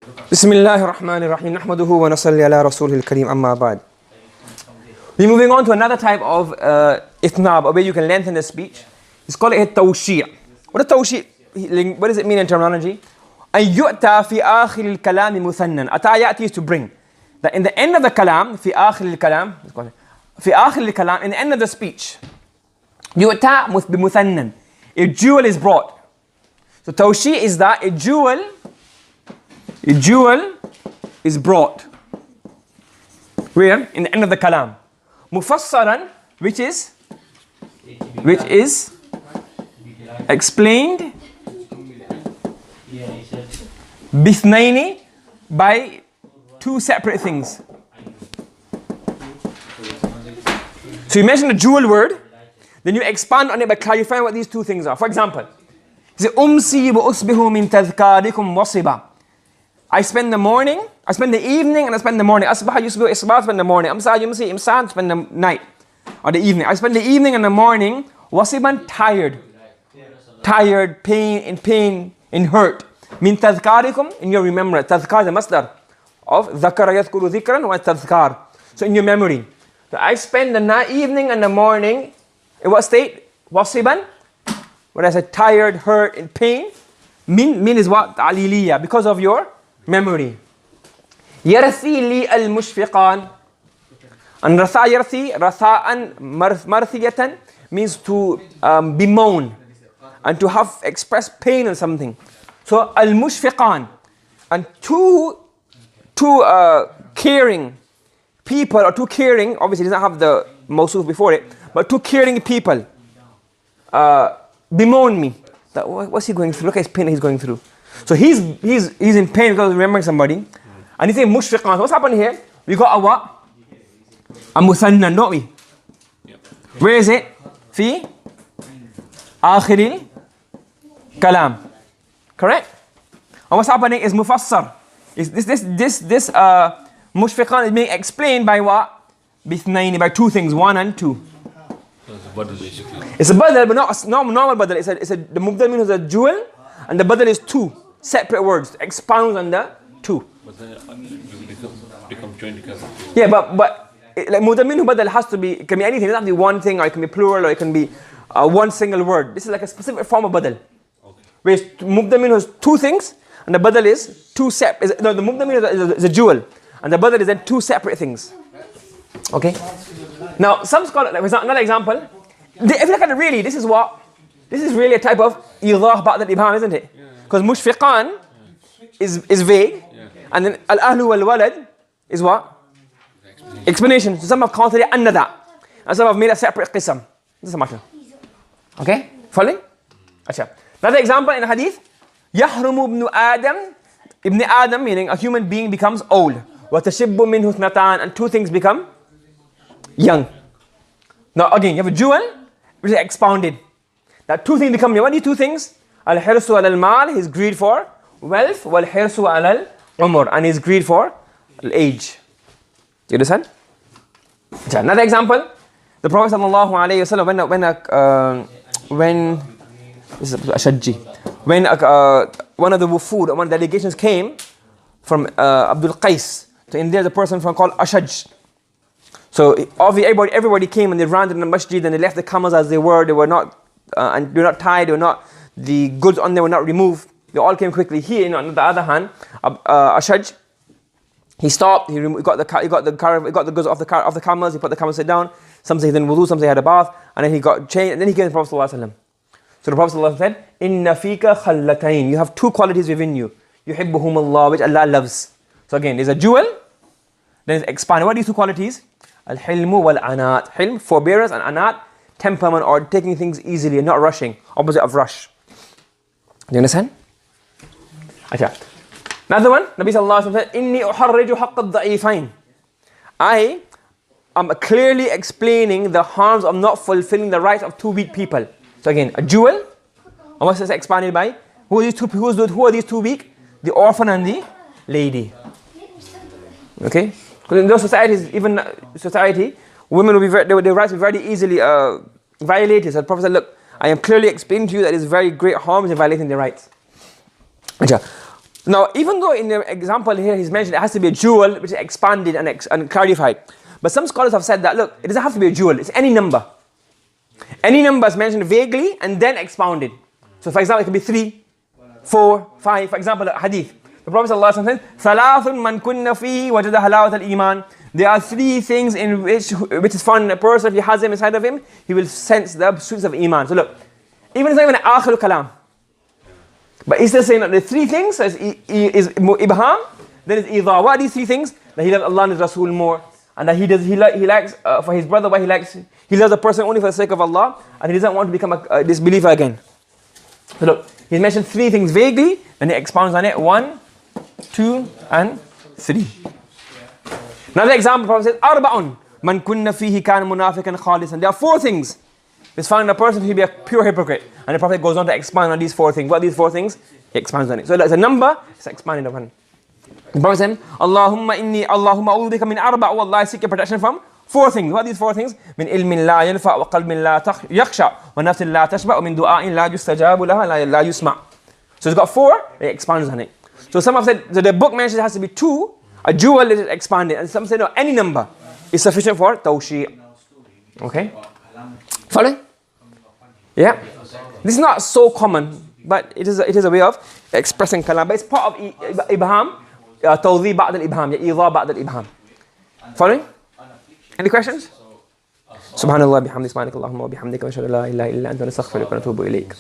Bismillahir Rahmanir Rahim. Nahmaduhu wa nasalli ala rasulihil kareem, amma ba'd. We're moving on to another type of itnab, where you can lengthen the speech. It's called a tawshi'. What does it mean in terminology? أن يؤتى في آخر الكلام مثنًا. أتى يأتي is to bring. That in the end of the kalam, في آخر الكلام, في آخر الكلام, in the end of the speech, يؤتى بمثنًا. A jewel is brought. So tawshi' is that a jewel is brought. Where? In the end of the kalam. Mufassaran, which is explained bithnaini, by two separate things. So you mention the jewel word, then you expand on it by clarifying what these two things are. For example, you say umsi wa usbihu min tadhkarikum wasiba. I spend the evening, and I spend the morning. Asbaha yusbihu isbah, spend the morning. Amsa yumsi imsan, spend the night or the evening. I spend the evening and the morning wasiban, tired, in pain, in hurt. Min tadhkarikum, in your remembrance. Tadhkar is the masdar of dhakara yadhkuru dhikran wa tadhkar. So in your memory. So I spend the evening and the morning in what state? Wasiban. When I say tired, hurt, in pain. Min is what? Aliliya, because of your memory. Yarthi li al-mushfiqan. And ratha yarthi, ratha'an marthiyatan, means to bemoan and to have expressed pain or something. So al-mushfiqan, and two caring people, or two caring, obviously it doesn't have the mawsuf before it, but two caring people bemoan me. That, what's he going through? Look at his pain he's going through. So he's in pain because of remembering somebody. And he's saying mushfiqan. So what's happened here? We got a what? A muthannan, don't we? Where is it? Fi akhiril kalam. Correct? And what's happening is mufassar. Is this mushfiqan is being explained by what? Bithnaini, by two things, one and two. It's a badal, but not a normal badal. The mubdal means a jewel, and the badal is two separate words. Expounds on the two. But then it becomes joined together. Yeah, but like mubdal means badal has to be, it can be anything. It doesn't have to be one thing, or it can be plural, or it can be one single word. This is like a specific form of badal. Whereas mubdamin has two things, and the badal is two separate. No, the mubdamin is a jewel, and the badal is then two separate things. Okay. Now, some scholars, like another example, if you look at it really, this is really a type of idah ba'd al-ibham, isn't it? Because mushfiqan is vague, and then al-ahlu wal-walad is what? Explanation. So some have counted it under that, and some have made a separate qisam. This is a matter. Okay, following? Achha. Another example in the hadith, يَحْرُمُ ibn Adam, meaning a human being becomes old. وَتَشِبُّ مِنْهُ اثْنَتَانِ, and two things become young. Now again, you have a jewel, which is expounded. That two things become young. What are these two things? Al-hirsu al-mal, his greed for wealth, wal-hirsu al-umr, and his greed for age. Do you understand? Another example, the Prophet ﷺ, when this is Ashadji. When one of the wufud, one of the delegations came from Abdul Qais, so in there the person called Ashaj. So everybody came and they ran to the masjid and they left the camels as they were. They were not tied. The goods on them were not removed. They all came quickly. He, on the other hand, Ashaj, he stopped. He got the goods off the camels. He put the camels down. Some say he didn't wudu, some say he had a bath, and then he got changed. And then he came to the Prophet ﷺ. So the Prophet ﷺ said, "Inna fika khallatayn." You have two qualities within you. Yuhibbuhum Allah, which Allah loves. So again, there's a jewel, then it's expanded. What are these two qualities? Al-hilmu wal-anat. Hilm, forbearance, and anat, temperament, or taking things easily and not rushing. Opposite of rush. Do you understand? Okay. Another one, Nabi sallallahu alaihi wasallam said, "Inni uharriju haqq ad-da'ifayn." I am clearly explaining the harms of not fulfilling the rights of two weak people. So again, a jewel, and what's this expanded by? Who are these two weak? The orphan and the lady. Okay? Because in those societies, even society, women will be their rights will be very easily violated. So the Prophet said, look, I am clearly explaining to you that it is very great harm in violating their rights. Now, even though in the example here he's mentioned it has to be a jewel which is expanded and clarified, but some scholars have said that, look, it doesn't have to be a jewel, it's any number. Any number is mentioned vaguely and then expounded. So for example, it could be 3, 4, 5. For example, a hadith. The Prophet ﷺ said, ثَلَاثٌ مَنْ كُنَّ فِيهِ وَجَدَ حَلَاوَةَ الْإِيمَانِ. There are 3 things in which is found in a person, if he has them inside of him, he will sense the sweets of Iman. So look, even if it's not even Al-Qalam, but he's still saying that the 3 things is Ibham, then it's Idha. What are these 3 things? That he loves Allah and His Rasul more, and that he likes for his brother what he likes. He loves a person only for the sake of Allah, and he doesn't want to become a disbeliever again. So look, he mentioned 3 things vaguely, then he expounds on it. 1, 2, and 3. Another example, the Prophet says, Arba'un, man kunna fihi kana munafiqan khalisan. There are 4 things. It's found in a person who be a pure hypocrite. And the Prophet goes on to expand on these 4 things. What are these 4 things? He expands on it. So it's a number, it's expanded upon. The Prophet said, Allahumma a'udhu bika min arba'. Oh Allah, I seek your protection from 4 things. What are these 4 things? Min ilmin la yanfa' wa qalbin la yakhsha wa nafsin la tashba' wa min du'a'in la yustajabu laha la yusma'. So it's got 4, it expands on it. So some have said, so the book mentions it has to be 2, a jewel is expanded. And some say, no, any number is sufficient for tawshi'. Okay? Follow? Yeah? This is not so common, but it is a way of expressing kalam. But it's part of ibham, tawdhi ba'd al-ibham, idha ba'd al-ibham. Following? Any questions? Subhanallah bihamdi subhanakallahumma wa bihamdika wa ashhadu an la ilaha illa anta nastaghfiruka wa natubu ilayk.